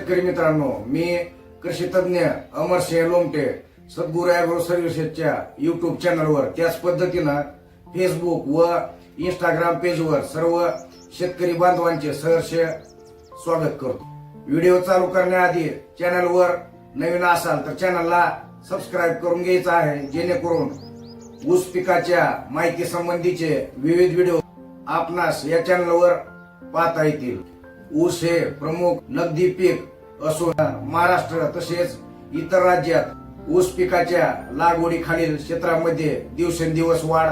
शेतकरी मित्रांनो, मी कृषी तज्ञ अमरसिंह लोमटे सद्गुरू ॲग्रो सर्व्हिसेसच्या युट्यूब चॅनलवर त्याच पद्धतीनं फेसबुक व इंस्टाग्राम पेजवर सर्व शेतकरी बांधवांचे सहर्ष स्वागत करतो। व्हिडिओ चालू करण्याआधी चॅनलवर नवीन असाल तर चॅनलला सबस्क्राईब करून घ्यायचं आहे, जेणेकरून ऊस पिकाच्या माहिती संबंधीचे विविध व्हिडिओ आपणास या चॅनलवर पाहता येतील। ऊस हे प्रमुख नगदी पीक असून महाराष्ट्र तसेच इतर राज्यात ऊस पिकाच्या लागवडीखालील क्षेत्रामध्ये दिवसेंदिवस वाढ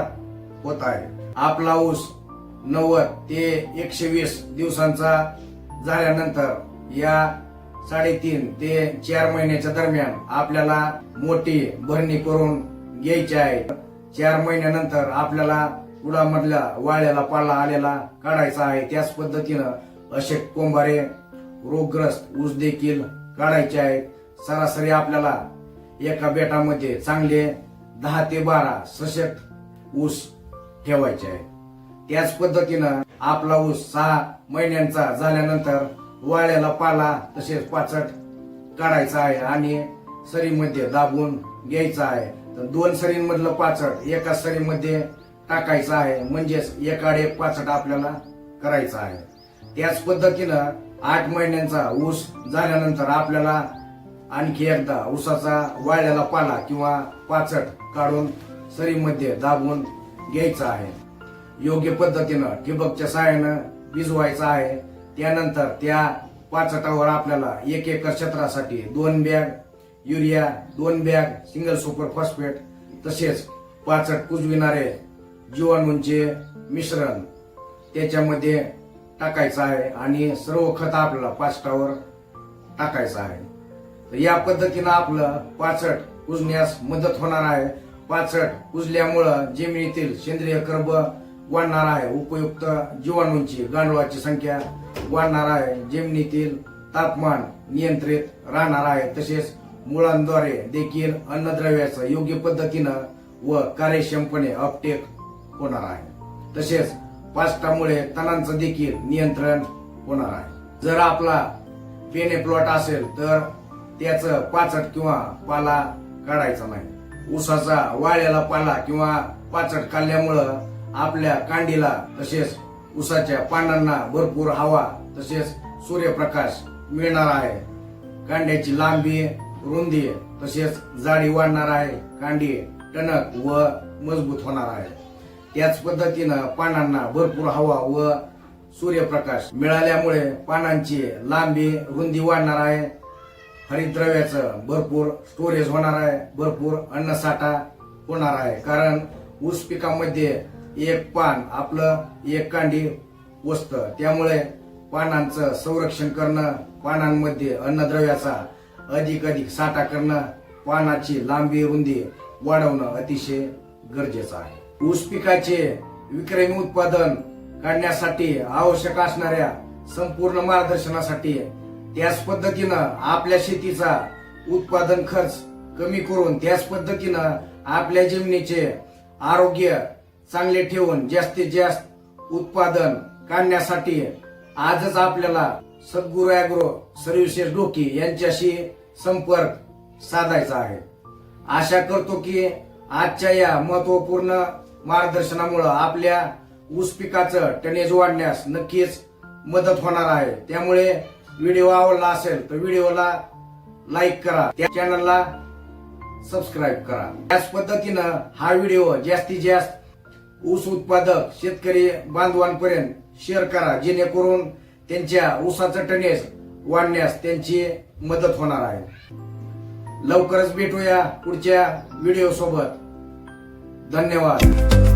होत आहे। आपला ऊस 90 ते 120 दिवसांचा झाल्यानंतर या 3.5 ते 4 महिन्याच्या दरम्यान आपल्याला मोठी भरणी करून घ्यायची आहे। 4 महिन्यानंतर आपल्याला उडामधल्या वाळ्याला पाला आलेला काढायचा आहे। त्याच पद्धतीनं अशेक कोंबारे रोगग्रस्त ऊस देखील काढायचे आहेत। सरासरी आपल्याला एका बेटामध्ये चांगले 10 ते 12 सशक्त ऊस ठेवायचे आहे। त्याच पद्धतीनं आपला ऊस 6 महिन्यांचा झाल्यानंतर वाळ्याला पाला तसेच पाचट काढायचा आहे आणि सरीमध्ये दाबून घ्यायचा आहे। तर 2 सरींमधलं पाचट एका सरीमध्ये टाकायचं आहे, म्हणजेच एकाडे पाचट आपल्याला करायचा आहे। त्याच पद्धतीनं 8 महिन्यांचा ऊस झाल्यानंतर आपल्याला आणखी एकदा ऊसाचा वाळलेला पाला किंवा पाचट काढून सरीमध्ये दाबून घ्यायचा आहे। योग्य पद्धतीनं ठिबकच्या सहाय्यानं भिजवायचा आहे। त्यानंतर त्या पाचटावर आपल्याला 1 एकर क्षेत्रासाठी 2 bag urea, 2 bag single super phosphate तसेच पाचट कुजविणारे जीवाणूंचे मिश्रण त्याच्यामध्ये टाकायचं आहे आणि सर्व खत आपल्याला पाचटावर टाकायचं आहे। तर या पद्धतीनं आपलं पाचट कुजण्यास मदत होणार आहे। पाचट कुजल्यामुळं जमिनीतील सेंद्रिय कर्ब वाढणार आहे, उपयुक्त जीवाणूंची गांडुळाची संख्या वाढणार आहे, जमिनीतील तापमान नियंत्रित राहणार आहे, तसेच मुळांद्वारे देखील अन्नद्रव्याचं योग्य पद्धतीनं व कार्यक्षमपणे अपटेक होणार आहे। तसेच पाचटामुळे तणांचं देखील नियंत्रण होणार आहे। जर आपला पेने प्लॉट असेल तर त्याचं पाचट किंवा पाला काढायचा नाही। ऊसाचा वाळलेला पाला किंवा पाचट काढल्यामुळं आपल्या कांडीला तसेच ऊसाच्या पानांना भरपूर हवा तसेच सूर्यप्रकाश मिळणार आहे। कांड्याची लांबी, रुंदी तसेच जाडी वाढणार आहे, कांडी टणक व मजबूत होणार आहे। त्याच पद्धतीनं पानांना भरपूर हवा व सूर्यप्रकाश मिळाल्यामुळे पानांची लांबी, रुंदी वाढणार आहे, हरितद्रव्याचं भरपूर स्टोरेज होणार आहे, भरपूर अन्नसाठा होणार आहे। कारण ऊस पिकामध्ये एक पान आपलं एक कांडी पोचतं, त्यामुळे पानांचं संरक्षण करणं, पानांमध्ये अन्नद्रव्याचा अधिक साठा करणं, पानाची लांबी रुंदी वाढवणं अतिशय गरजेचं आहे। ऊस पिकाचे विक्रमी उत्पादन काढण्यासाठी आवश्यक असणाऱ्या संपूर्ण मार्गदर्शनासाठी त्याच पद्धतीनं आपल्या शेतीचा उत्पादन खर्च कमी करून त्याच पद्धतीनं आपल्या जमिनीचे आरोग्य चांगले ठेवून जास्तीत जास्त उत्पादन काढण्यासाठी आजच आपल्याला सद्गुरू ॲग्रो सर्व्हिसेस डोकी यांच्याशी संपर्क साधायचा आहे। आशा करतो की आजच्या या महत्वपूर्ण मार्गदर्शनामुळे आपल्या ऊस पिकाचं टनेज वाढण्यास नक्कीच मदत होणार आहे। त्यामुळे व्हिडिओ आवडला असेल तर व्हिडिओला लाईक करा, त्या चॅनलला सबस्क्राईब करा। त्याच पद्धतीनं हा व्हिडिओ जास्तीत जास्त ऊस उत्पादक शेतकरी बांधवांपर्यंत शेअर करा, जेणेकरून त्यांच्या ऊसाचं टनेज वाढण्यास त्यांची मदत होणार आहे। लवकरच भेटूया पुढच्या व्हिडिओ सोबत। धन्यवाद।